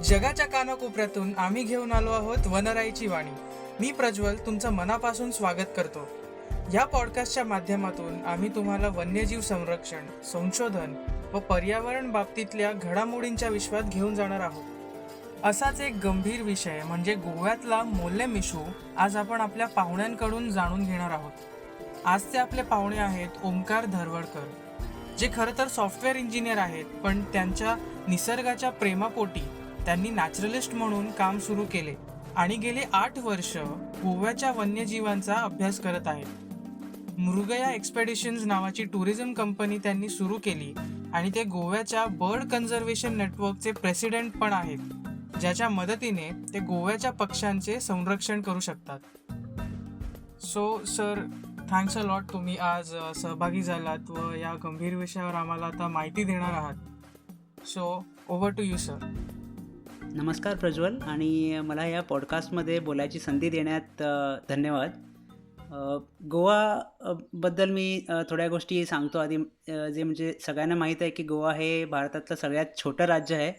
जगाच्या कानाकोपऱ्यातून आम्ही घेऊन आलो आहोत वनराईची वाणी. मी प्रज्वल तुमचं मनापासून स्वागत करतो. या पॉडकास्टच्या माध्यमातून आम्ही तुम्हाला वन्यजीव संरक्षण, संशोधन व पर्यावरण बाबतीतल्या घडामोडींच्या विश्वात घेऊन जाणार आहोत. असाच एक गंभीर विषय म्हणजे गोव्यातला मोल्ले मिशू आज आपण आपल्या पाहुण्यांकडून जाणून घेणार आहोत. आजचे आपले पाहुणे आहेत ओमकार धरवडकर, जे खरं तर सॉफ्टवेअर इंजिनियर आहेत, पण त्यांच्या निसर्गाच्या प्रेमापोटी त्यांनी नॅचरलिस्ट म्हणून काम सुरू केले आणि गेले 8 वर्ष गोव्याच्या वन्यजीवांचा अभ्यास करत आहेत. मृगया एक्सपेडिशन्स नावाची टुरिझम कंपनी त्यांनी सुरू केली आणि ते गोव्याच्या बर्ड कन्झर्वेशन नेटवर्कचे प्रेसिडेंट पण आहेत, ज्याच्या मदतीने ते गोव्याच्या पक्ष्यांचे संरक्षण करू शकतात. So sir, thanks a lot, तुम्ही आज सहभागी झालात व या गंभीर विषयावर आम्हाला आता माहिती देणार आहात. So over to you sir. नमस्कार प्रज्वल, आणि मला या पॉडकास्टमध्ये बोलायची संधी देण्यात धन्यवाद. गोवा बद्दल मी थोड्या गोष्टी सांगतो आधी. जे म्हणजे सगळ्यांना माहीत आहे की गोवा हे भारतातलं सगळ्यात छोटं राज्य आहे,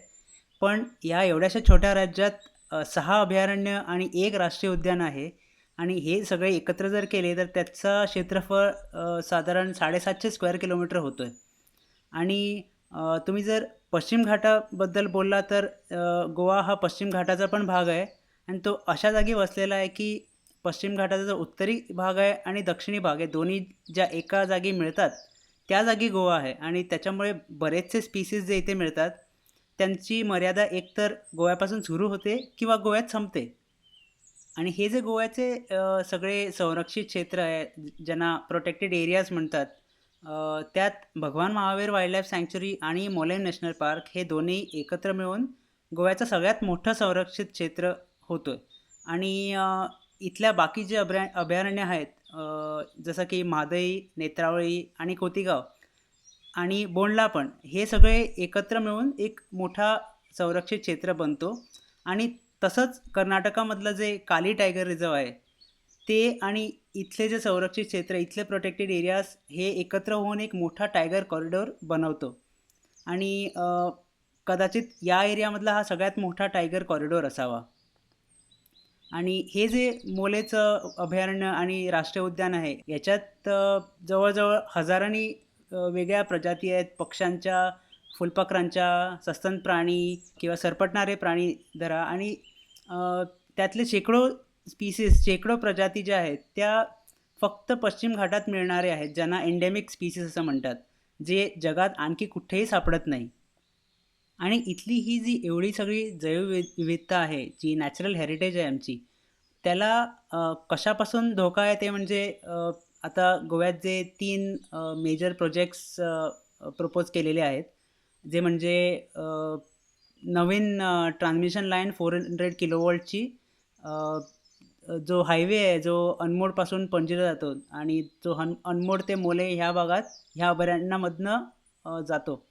पण या एवढ्याशा छोट्या राज्यात 6 अभयारण्य आणि 1 राष्ट्रीय उद्यान आहे. आणि हे सगळे एकत्र जर केले तर त्याचं क्षेत्रफळ साधारण 750 स्क्वेअर किलोमीटर होतं आहे. आणि तुम्ही जर पश्चिम घाटाबद्दल बोलला तर गोवा हा पश्चिम घाटाचा पण भाग आहे, आणि तो अशा जागी वसलेला आहे की पश्चिम घाटाचा जो उत्तरी भाग आहे आणि दक्षिणी भाग आहे, दोन्ही ज्या एका जागी मिळतात त्या जागी गोवा आहे. आणि त्याच्यामुळे बरेचसे स्पीसीज जे इथे मिळतात त्यांची मर्यादा एकतर गोव्यापासून सुरू होते किंवा गोव्यात संपते. आणि हे जे गोव्याचे सगळे संरक्षित क्षेत्र आहे, ज्यांना प्रोटेक्टेड एरियाज म्हणतात, त्यात भगवान महावीर वाईल्ड लाईफ सँक्च्युरी आणि मोलेम नॅशनल पार्क हे दोन्ही एकत्र मिळून गोव्याचं सगळ्यात मोठं संरक्षित क्षेत्र होतं आहे. आणि इथल्या बाकी जे अभयारण्य आहेत, जसं की म्हादई, नेत्रावळी आणि कोतीगाव आणि बोंडला पण, हे सगळे एकत्र मिळून एक मोठा संरक्षित क्षेत्र बनतो. आणि तसंच कर्नाटकामधलं जे काली टायगर रिझर्व आहे ते आणि इथले जे संरक्षित क्षेत्र, इथले प्रोटेक्टेड एरियाज हे एकत्र होऊन एक मोठा टायगर कॉरिडॉर बनवतो. आणि कदाचित या एरियामधला हा सगळ्यात मोठा टायगर कॉरिडॉर असावा. आणि हे जे मोलेचं अभयारण्य आणि राष्ट्रीय उद्यान आहे, याच्यात जवळजवळ हजारांनी वेगळ्या प्रजाती आहेत, पक्ष्यांच्या, फुलपाखरांच्या, सस्तन प्राणी किंवा सरपटणारे प्राणी धरा. आणि त्यातले शेकडो स्पीसीस, शेकडो प्रजाती ज्या आहेत त्या फक्त पश्चिम घाटात मिळणारे आहेत, ज्यांना एंडेमिक स्पीसीस असं म्हणतात, जे जगात आणखी कुठेही सापडत नाही. आणि इथली ही जी एवढी सगळी जैवविविधता आहे, जी नॅचरल हेरिटेज आहे आमची, त्याला कशापासून धोका आहे ते म्हणजे आता गोव्यात जे 3 मेजर प्रोजेक्ट्स प्रपोज केलेले आहेत, जे म्हणजे नवीन ट्रान्समिशन लाईन 400 किलोवोल्टची, जो हायवे आहे जो अनमोडपासून पणजीला जातो आणि जो अनमोड ते मोले ह्या भागात, ह्या अभयारण्यामधनं जातो,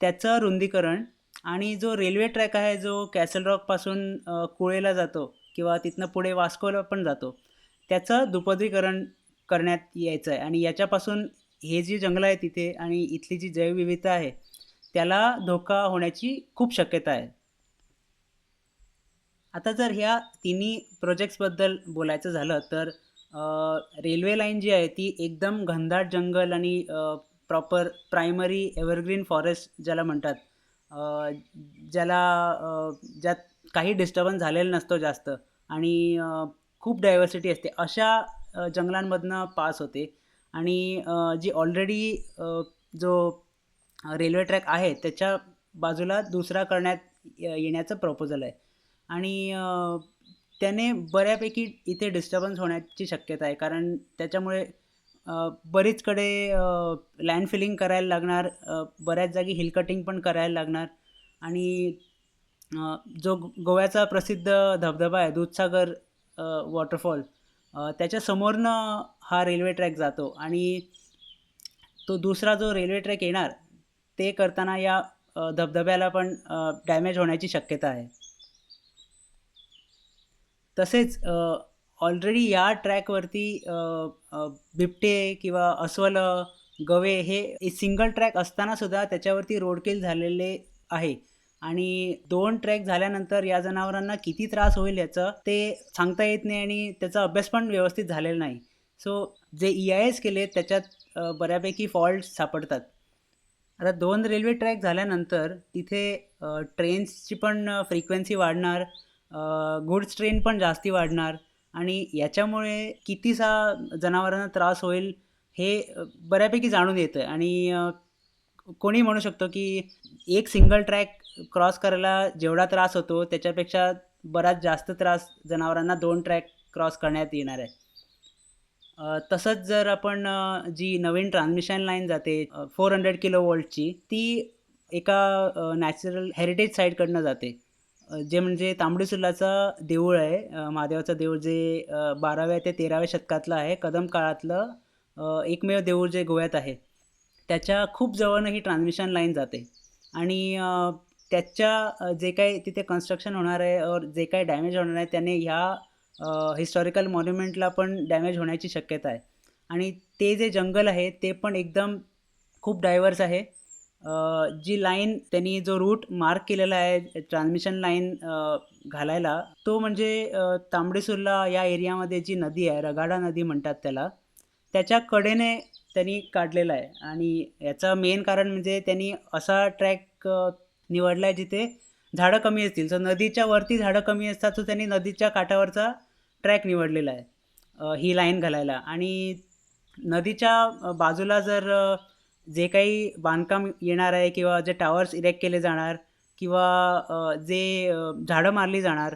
त्याचं रुंदीकरण. आणि जो रेल्वे ट्रॅक आहे जो कॅसल रॉकपासून कुळेला जातो किंवा तिथनं पुढे वास्कोला पण जातो, त्याचं दुपदरीकरण करण्यात यायचं आहे. आणि याच्यापासून हे जी जंगलं आहे तिथे आणि इथली जी जैवविविधता आहे त्याला धोका होण्याची खूप शक्यता आहे. आता जर ह्या तिन्ही प्रोजेक्ट्सबद्दल बोलायचं झालं तर रेल्वे लाईन जी आहे ती एकदम घनदाट जंगल आणि प्रॉपर प्रायमरी एव्हरग्रीन फॉरेस्ट ज्याला म्हणतात, ज्याला ज्यात काही डिस्टर्बन्स झालेला नसतो जास्त, आणि खूप डायव्हर्सिटी असते, अशा जंगलांमधनं पास होते. आणि जी ऑलरेडी जो रेल्वे ट्रॅक आहे त्याच्या बाजूला दुसरा करण्यात येण्याचं प्रपोजल आहे. आणि त्याने बऱ्यापैकी इथे डिस्टर्बन्स होण्याची शक्यता आहे, कारण त्याच्यामुळे बरीचकडे लँड फिलिंग करायला लागणार, बऱ्याच जागी हिल कटिंग पण करायला लागणार. आणि जो गोव्याचा प्रसिद्ध धबधबा आहे दूधसागर वॉटरफॉल, त्याच्या समोरनं हा रेल्वे ट्रॅक जातो. आणि तो दुसरा जो रेल्वे ट्रॅक येणार ते करताना या धबधब्याला पण डॅमेज होण्याची शक्यता आहे. तसेच ऑलरेडी या ट्रॅकवरती बिबटे किंवा अस्वलं गवे हे सिंगल ट्रॅक असतानासुद्धा त्याच्यावरती रोडकिल झालेले आहे आणि 2 ट्रॅक झाल्यानंतर या जनावरांना किती त्रास होईल याचं ते सांगता येत नाही आणि त्याचा अभ्यास पण व्यवस्थित झालेला नाही. सो जे EIS केले त्याच्यात बऱ्यापैकी फॉल्ट्स सापडतात. आता 2 रेल्वे ट्रॅक झाल्यानंतर तिथे ट्रेन्सची पण फ्रिक्वेन्सी वाढणार, गुड्स ट्रेन पण जास्ती वाढणार आणि याच्यामुळे कितीसा जनावरांना त्रास होईल हे बऱ्यापैकी जाणून येतं आणि कोणी म्हणू शकतो की एक सिंगल ट्रॅक क्रॉस करायला जेवढा त्रास होतो त्याच्यापेक्षा बराच जास्त त्रास जनावरांना 2 ट्रॅक क्रॉस करण्यात येणार आहे. तसंच जर आपण जी नवीन ट्रान्समिशन लाईन जाते 400 किलो व्होल्टची ती एका नॅचरल हेरिटेज साईटकडनं जाते. जे म्हणजे तांबडी सुर्लाचं देऊळ आहे, महादेवाचं देऊळ जे 12व्या ते 13व्या शतकातलं आहे. कदम काळातलं एकमेव देऊळ जे गोव्यात आहे. त्याच्या खूप जवळनं ही ट्रान्समिशन लाईन जाते आणि त्याच्या जे काही तिथे कन्स्ट्रक्शन होणार आहे और जे काही डॅमेज होणार आहे त्याने ह्या हिस्टॉरिकल मॉन्युमेंटला पण डॅमेज होण्याची शक्यता आहे आणि ते जे जंगल आहे ते पण एकदम खूप डायव्हर्स आहे. जी लाईन त्यांनी जो रूट मार्क केलेला आहे ट्रान्समिशन लाईन घालायला तो म्हणजे तांबडी सुर्ला या एरियामध्ये जी नदी आहे, रगाडा नदी म्हणतात त्याला, त्याच्या कडेने त्यांनी काढलेला आहे आणि याचं मेन कारण म्हणजे त्यांनी असा ट्रॅक निवडला आहे जिथे झाडं कमी असतील. सो नदीच्या वरती झाडं कमी असतात, सो त्यांनी नदीच्या काठावरचा ट्रॅक निवडलेला आहे ही लाईन घालायला आणि नदीच्या बाजूला जर जे काही बांधकाम येणार आहे किंवा जे टावर्स इरेक्ट केले जाणार किंवा जे झाडं मारली जाणार,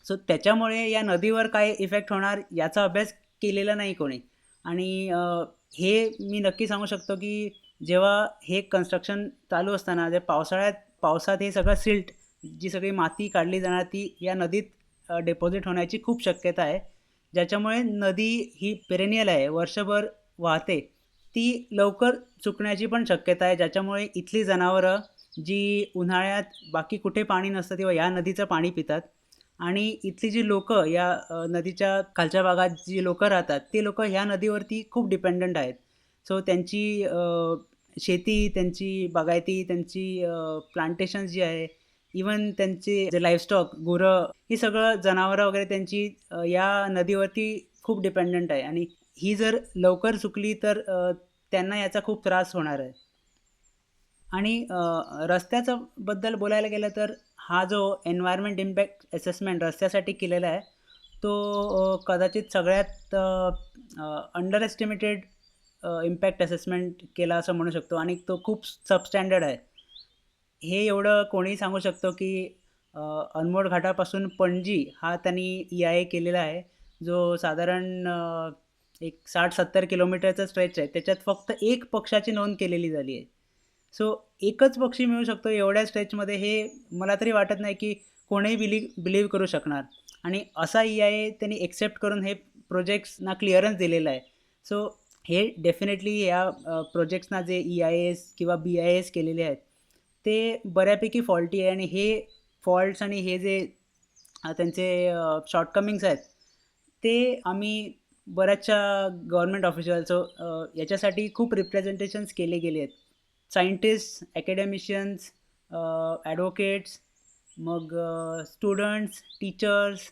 सो त्याच्यामुळे या नदीवर काय इफेक्ट होणार याचा अभ्यास केलेला नाही कोणी आणि हे मी नक्की सांगू शकतो की जेव्हा हे कन्स्ट्रक्शन चालू असताना जे पावसात हे सगळं सिल्ट जी सगळी माती काढली जाणार ती या नदीत डिपॉझिट होण्याची खूप शक्यता आहे. ज्याच्यामुळे नदी ही पेरेनियल आहे, वर्षभर वाहते. ती लवकर सुकण्याची पण शक्यता आहे, ज्याच्यामुळे इथली जनावरं जी उन्हाळ्यात बाकी कुठे पाणी नसतं तेव्हा या नदीचं पाणी पितात आणि इथली जी लोकं या नदीच्या खालच्या भागात जी लोकं राहतात ते लोकं ह्या नदीवरती खूप डिपेंडंट आहेत. सो त्यांची शेती, त्यांची बागायती, त्यांची प्लांटेशन्स जी आहे, इवन त्यांचे जे लाईव्हस्टॉक, गुरं, ही सगळं जनावरं वगैरे त्यांची या नदीवरती खूप डिपेंडंट आहे आणि ही जर लवकर सुकली तर त्यांना याचा खूप त्रास होणार आहे. आणि रस्त्याचं बद्दल बोलायला गेलं तर हा जो एन्व्हायर्नमेंट इम्पॅक्ट असेसमेंट रस्त्यासाठी केलेला आहे तो कदाचित सगळ्यात अंडर एस्टिमेटेड इम्पॅक्ट असेसमेंट केला असं म्हणू शकतो आणि तो खूप सबस्टँडर्ड आहे. हे एवढं कोणीही सांगू शकतो की अनमोड घाटापासून पणजी हा त्यांनी EIA केलेला आहे, जो साधारण एक 60-70 किलोमीटरचा स्ट्रेच आहे. त्याच्यात फक्त एक पक्षाची नोंद केलेली झाली आहे. सो एकच पक्षी मिळू शकतो एवढ्या स्ट्रेचमध्ये, हे मला तरी वाटत नाही की कोणीही बिलीव्ह करू शकणार आणि असा EIA त्यांनी एक्सेप्ट करून हे प्रोजेक्ट्सना क्लिअरन्स दिलेला आहे. सो हे डेफिनेटली या प्रोजेक्ट्सना जे EIS किंवा BIS केलेले आहेत ते बऱ्यापैकी फॉल्टी आहे आणि हे फॉल्ट्स आणि हे जे त्यांचे शॉर्टकमिंग्स आहेत ते आम्ही बऱ्याचशा गव्हर्नमेंट ऑफिशियल्स याच्यासाठी खूप रिप्रेझेंटेशन्स केले गेले आहेत. सायंटिस्ट, अकॅडमिशियन्स, ॲडव्होकेट्स, मग स्टुडंट्स, टीचर्स,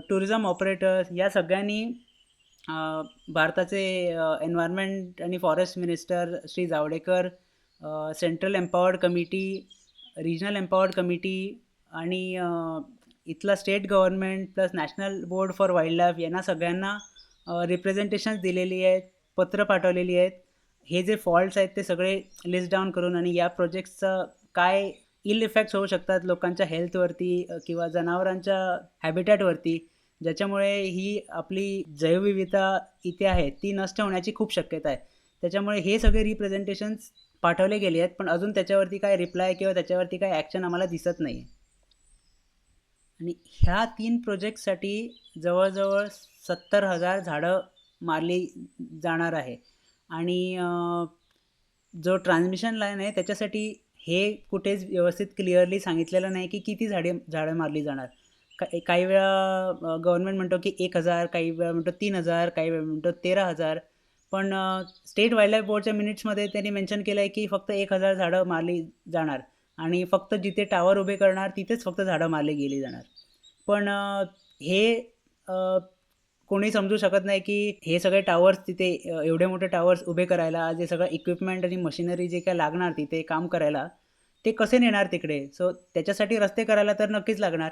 टुरिझम ऑपरेटर्स या सगळ्यांनी भारताचे एन्व्हायरमेंट आणि forest minister Shri Javadekar, central empowered committee, regional empowered committee आणि इथला state government plus national board for wildlife यांना सगळ्यांना रिप्रेझेंटेशन्स दिलेली आहेत, पत्र पाठवलेली आहेत. हे जे फॉल्ट्स आहेत ते सगळे लिस्ट डाऊन करून आणि या प्रोजेक्ट्सचं काय इल इफेक्ट्स होऊ शकतात लोकांच्या हेल्थवरती किंवा जनावरांच्या हॅबिटॅटवरती, ज्याच्यामुळे ही आपली जैवविविधता इथे आहे ती नष्ट होण्याची खूप शक्यता आहे. त्याच्यामुळे हे सगळे रिप्रेझेंटेशन्स पाठवले गेले आहेत, पण अजून त्याच्यावरती काय रिप्लाय किंवा त्याच्यावरती काय ॲक्शन आम्हाला दिसत नाही आहे. आणि ह्या 3 प्रोजेक्टसाठी जवळजवळ 70,000 झाडं मारली जाणार आहे आणि जो ट्रान्समिशन लाईन आहे त्याच्यासाठी हे कुठेच व्यवस्थित क्लिअरली सांगितलेलं नाही की किती झाडं मारली जाणार. काही वेळा गव्हर्नमेंट म्हणतो की 1,000, काही वेळा म्हणतो 3,000, काही वेळा म्हणतो 13,000. पण स्टेट वाईल्डलाईफ बोर्डच्या मिनिट्समध्ये त्यांनी मेन्शन केलं आहे की फक्त 1,000 झाडं मारली जाणार आणि फक्त जिथे टावर उभे करणार तिथेच फक्त झाडं मारली गेली जाणार. पण हे अ, कोणी समजू शकत नाही की हे सगळे टावर्स तिथे एवढे मोठे टावर्स उभे करायला जे सगळं इक्विपमेंट आणि मशिनरी जे काय लागणार तिथे काम करायला, ते कसे नेणार तिकडे? सो त्याच्यासाठी रस्ते करायला तर नक्कीच लागणार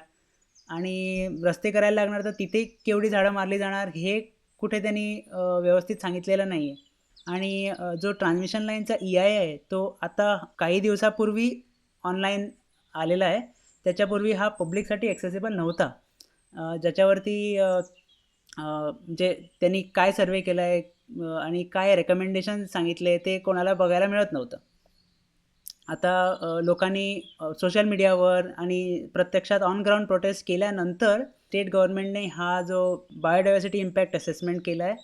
आणि रस्ते करायला लागणार तर तिथे केवढी झाडं मारली जाणार हे कुठे त्यांनी व्यवस्थित सांगितलेलं नाही आहे. आणि जो ट्रान्समिशन लाईनचा EIA आहे तो आता काही दिवसापूर्वी ऑनलाईन आलेला आहे. त्याच्यापूर्वी हा पब्लिकसाठी ॲक्सेसिबल नव्हता. ज्याच्यावरती म्हणजे त्यांनी काय सर्व्हे केला आहे आणि काय रेकमेंडेशन सांगितले ते कोणाला बघायला मिळत नव्हतं. आता लोकांनी सोशल मीडियावर आणि प्रत्यक्षात ऑन ग्राउंड प्रोटेस्ट केल्यानंतर स्टेट गव्हर्नमेंटने हा जो बायोडायव्हर्सिटी इम्पॅक्ट असेसमेंट केला आहे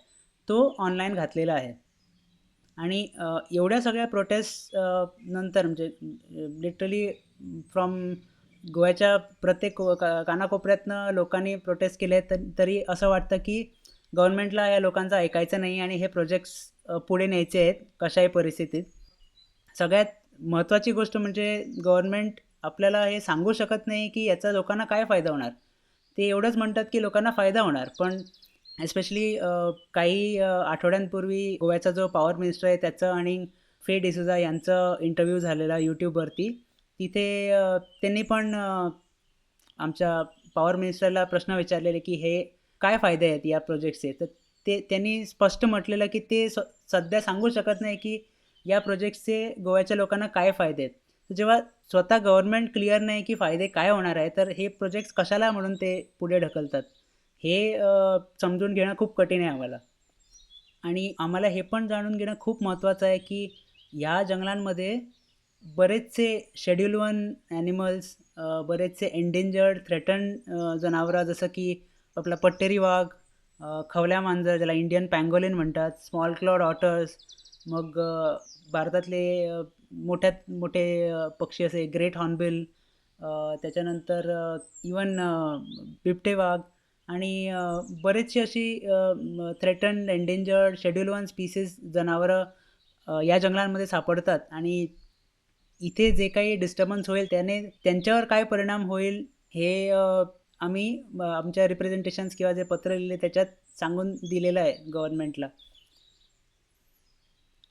तो ऑनलाईन घातलेला आहे. आणि एवढ्या सगळ्या प्रोटेस्ट नंतर म्हणजे लिटरली फ्रॉम गोव्याच्या प्रत्येक कानाकोपऱ्यातनं लोकांनी प्रोटेस्ट केले तरी असं वाटतं की गव्हर्नमेंटला या लोकांचं ऐकायचं नाही आणि हे प्रोजेक्ट्स पुढे न्यायचे आहेत कशाही परिस्थितीत. सगळ्यात महत्त्वाची गोष्ट म्हणजे गव्हर्नमेंट आपल्याला हे सांगू शकत नाही की याचा लोकांना काय फायदा होणार. ते एवढंच म्हणतात की लोकांना फायदा होणार, पण एस्पेशली काही आठवड्यांपूर्वी गोव्याचा जो पॉवर मिनिस्टर आहे त्याचं आणि फे डिसूजा यांचं इंटरव्ह्यू झालेला यूट्यूबवरती. तिथे त्यांनी पण आमच्या पॉवर मिनिस्टरला प्रश्न विचारलेले की हे काय फायदे आहेत या प्रोजेक्टचे. तर त्यांनी स्पष्ट म्हटलेलं की ते सध्या सांगू शकत नाही की या प्रोजेक्टचे गोव्याच्या लोकांना काय फायदे आहेत. तर जेव्हा स्वतः गव्हर्नमेंट क्लिअर नाही की फायदे काय होणार आहे तर हे प्रोजेक्ट्स कशाला म्हणून ते पुढे ढकलतात हे समजून घेणं खूप कठीण आहे आम्हाला. आणि आम्हाला हे पण जाणून घेणं खूप महत्त्वाचं आहे की या जंगलांमध्ये बरेचसे शेड्यूल वन ॲनिमल्स, बरेचसे एंडेंजर्ड थ्रेटन्ड जनावरं जसं की आपला पट्टेरी वाघ, खवल्या मांजर ज्याला इंडियन पँगोलिन म्हणतात, स्मॉल क्लॉड ऑटर्स, मग भारतातले मोठ्यात मोठे पक्षी असे ग्रेट हॉर्नबिल, त्याच्यानंतर इवन बिबटे वाघ आणि बरेचशी अशी threatened endangered schedule one species जनावरं या जंगलांमध्ये सापडतात. आणि इथे जे काही डिस्टर्बन्स होईल त्याने त्यांच्यावर काय परिणाम होईल हे आम्ही आमच्या रिप्रेझेंटेशन्स किंवा जे पत्र लिहिले त्याच्यात सांगून दिलेलं आहे गव्हर्नमेंटला.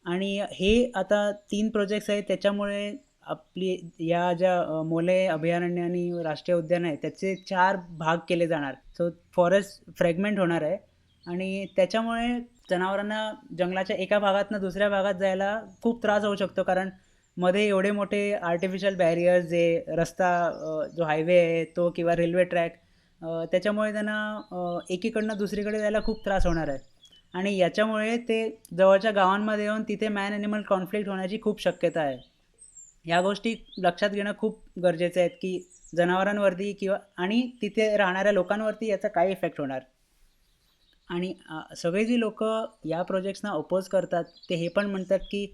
आणि हे आता 3 प्रोजेक्ट्स आहेत त्याच्यामुळे आपली या ज्या मोले अभयारण्य आणि राष्ट्रीय उद्यान आहे त्याचे 4 भाग केले जाणार. सो फॉरेस्ट फ्रॅगमेंट होणार आहे आणि त्याच्यामुळे जनावरांना जंगलाच्या एका भागातनं दुसऱ्या भागात जायला खूप त्रास होऊ शकतो, कारण मध्ये एवढे मोठे आर्टिफिशियल बॅरियर्स जे रस्ता जो हायवे आहे तो किंवा रेल्वे ट्रॅक, त्याच्यामुळे त्यांना एकीकडनं दुसरीकडे जायला खूप त्रास होणार आहे. आणि याच्यामुळे ते जवळच्या गावांमध्ये येऊन तिथे मॅन ॲनिमल कॉन्फ्लिक्ट होण्याची खूप शक्यता आहे. या गोष्टी लक्षात घेणं खूप गरजेचं आहे की जनावरांवरती किंवा आणि तिथे राहणाऱ्या लोकांवरती याचा काय इफेक्ट होणार. आणि सगळे जी लोकं या प्रोजेक्ट्सना अपोज करतात ते हे पण म्हणतात की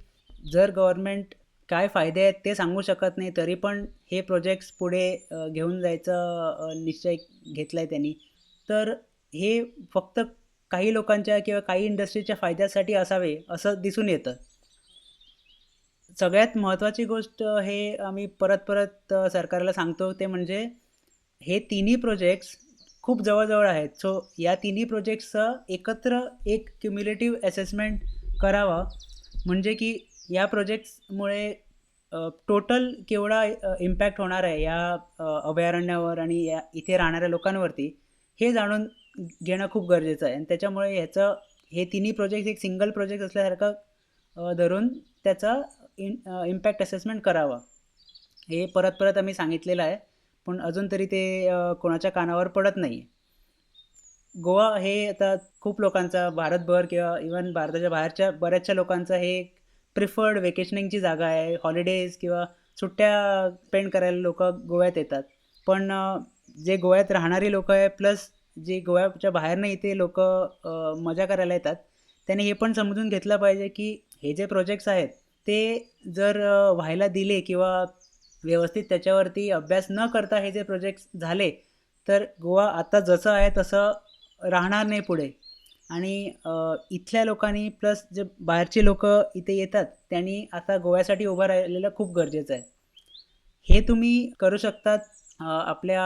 जर गव्हर्नमेंट काय फायदे आहेत ते सांगू शकत नाही तरी पण हे प्रोजेक्ट्स पुढे घेऊन जायचं निश्चय घेतला आहे त्यांनी, तर हे फक्त काही लोकांच्या किंवा काही इंडस्ट्रीच्या फायद्यासाठी असावे असं दिसून येतं. सगळ्यात महत्त्वाची गोष्ट हे आम्ही परत परत सरकारला सांगतो ते म्हणजे हे तिन्ही प्रोजेक्ट्स खूप जवळ आहेत. सो या तिन्ही प्रोजेक्ट्सचं एकत्र एक क्युम्युलेटिव्ह असेसमेंट करावा, म्हणजे की या प्रोजेक्ट्समुळे टोटल केवढा इम्पॅक्ट होणार आहे या अभयारण्यावर आणि या इथे राहणाऱ्या लोकांवरती हे जाणून घेणं खूप गरजेचं आहे. आणि त्याच्यामुळे हे तिन्ही प्रोजेक्ट एक सिंगल प्रोजेक्ट असल्यासारखं धरून त्याचा इम्पॅक्ट असेसमेंट करावा. हे परत परत आम्ही सांगितलेलं आहे, पण अजून तरी ते कोणाच्या कानावर पडत नाही आहे. गोवा हे आता खूप लोकांचा भारतभर किंवा इवन भारताच्या बाहेरच्या बऱ्याचशा लोकांचा हे एक प्रिफर्ड वेकेशनिंगची जागा आहे. हॉलिडेज किंवा सुट्ट्या स्पेंड करायला लोकं गोव्यात येतात. पण जे गोव्यात राहणारी लोकं आहे प्लस जे गोव्याच्या बाहेरनं इथे लोकं मजा करायला येतात त्यांनी हे पण समजून घेतलं पाहिजे की हे जे प्रोजेक्ट्स आहेत ते जर व्हायला दिले किंवा व्यवस्थित त्याच्यावरती अभ्यास न करता हे जे प्रोजेक्ट्स झाले तर गोवा आता जसं आहे तसं राहणार नाही पुढे. आणि इथल्या लोकांनी प्लस जे बाहेरचे लोकं इथे येतात, त्यांनी आता गोव्यासाठी उभं राहिलेलं खूप गरजेचं आहे. हे तुम्ही करू शकतात आपल्या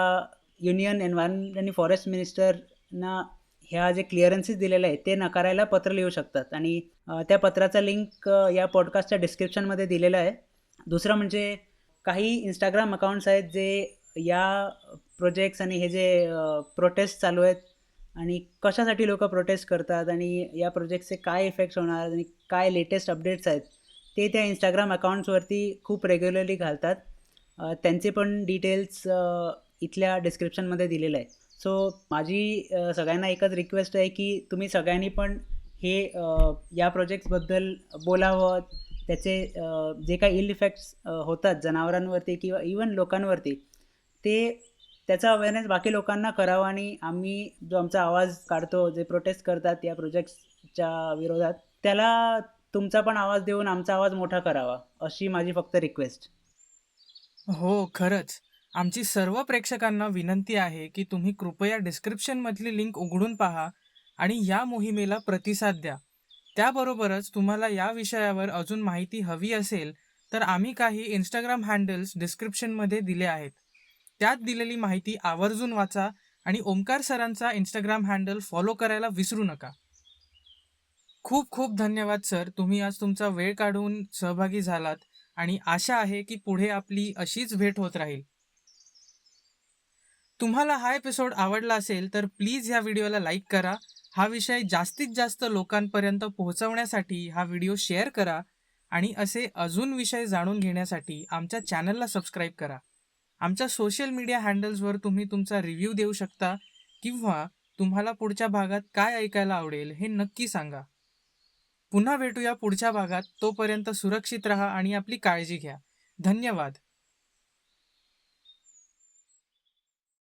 युनियन एन्व्हायर्नमेंट आणि फॉरेस्ट मिनिस्टरना ह्या जे क्लिअरन्सेस दिलेले आहेत, ते नकारायला पत्र लिहू शकतात आणि त्या पत्राचा लिंक या पॉडकास्टच्या डिस्क्रिप्शनमध्ये दिलेला आहे. दुसरं म्हणजे काही Instagram अकाउंट्स आहेत जे या प्रोजेक्ट्स आणि हे जे प्रोटेस्ट चालू आहेत आणि कशासाठी लोकं प्रोटेस्ट करतात आणि या प्रोजेक्टचे काय इफेक्ट्स होणार आणि काय लेटेस्ट अपडेट्स आहेत, ते त्या Instagram अकाउंट्सवरती खूप रेग्युलरली घालतात. त्यांचे पण डिटेल्स इथल्या डिस्क्रिप्शनमध्ये दिलेलं आहे. सो माझी सगळ्यांना एकच रिक्वेस्ट आहे की तुम्ही सगळ्यांनी पण हे या प्रोजेक्ट्सबद्दल बोलावं. त्याचे जे काही इल इफेक्ट्स होतात जनावरांवरती किंवा इवन लोकांवरती, ते त्याचा अवेअरनेस बाकी लोकांना करावा आणि आम्ही जो आमचा आवाज काढतो, जे प्रोटेस्ट करतात या प्रोजेक्ट्सच्या विरोधात, त्याला तुमचा पण आवाज देऊन आमचा आवाज मोठा करावा, अशी माझी फक्त रिक्वेस्ट. हो, खरंच. आमची सर्व प्रेक्षकांना विनंती आहे की तुम्ही कृपया डिस्क्रिप्शनमधली लिंक उघडून पहा आणि या मोहिमेला प्रतिसाद द्या. त्याबरोबरच तुम्हाला या विषयावर अजून माहिती हवी असेल, तर आम्ही काही Instagram हँडल्स डिस्क्रिप्शनमध्ये दिले आहेत. त्यात दिलेली माहिती आवर्जून वाचा आणि ओमकार सरांचा Instagram हँडल फॉलो करायला विसरू नका. खूप खूप धन्यवाद सर, तुम्ही आज तुमचा वेळ काढून सहभागी झालात आणि आशा आहे की पुढे आपली अशीच भेट होत राहील. तुम्हाला हा एपिसोड आवडला असेल तर प्लीज ह्या व्हिडिओला लाईक करा. हा विषय जास्तीत जास्त लोकांपर्यंत पोहोचवण्यासाठी हा व्हिडिओ शेअर करा आणि असे अजून विषय जाणून घेण्यासाठी आमच्या चॅनलला सबस्क्राईब करा. आमच्या सोशल मीडिया हँडल्सवर तुम्ही तुमचा रिव्ह्यू देऊ शकता किंवा तुम्हाला पुढच्या भागात काय ऐकायला आवडेल हे नक्की सांगा. पुन्हा भेटूया पुढच्या भागात. तोपर्यंत सुरक्षित राहा आणि आपली काळजी घ्या. धन्यवाद.